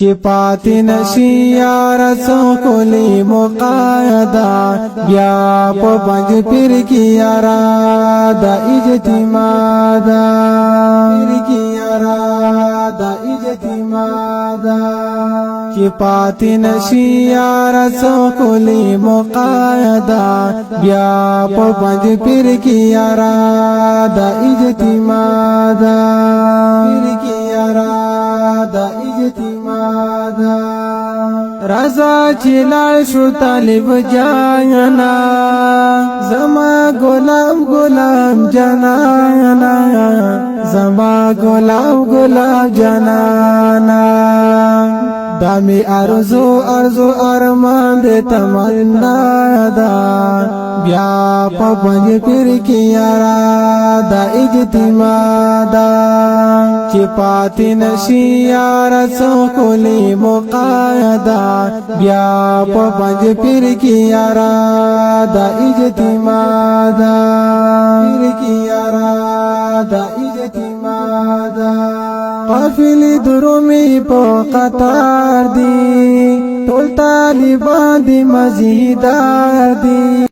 چې پاتې نشي یار څوکلی مقاعده بیا په پنځ پیر کې یارا د اجتماع ده پیر کې یارا د اجتماع ده چې پاتې نشي یار څوکلی مقاعده بیا په پنځ پیر کې یارا د اجتماع ده پیر کې یارا د اجتماع ده رضا چلال شو طالب جانا زما غلام غلام جانانا زما غلام غلام جانانا دامی ارزو ارزو ارمان دے تمنا دا بیا پا پنج پیر کی یارا دا اجتماع دا چی پاتی نشی یارا څوکلی مقاعده بیا پا پنج پیر کی یارا دا اجتماع دا پیر کی یارا دا اجتماع دا قافلی درومی پا قطار دی ټول طالبان دی مزیدار دی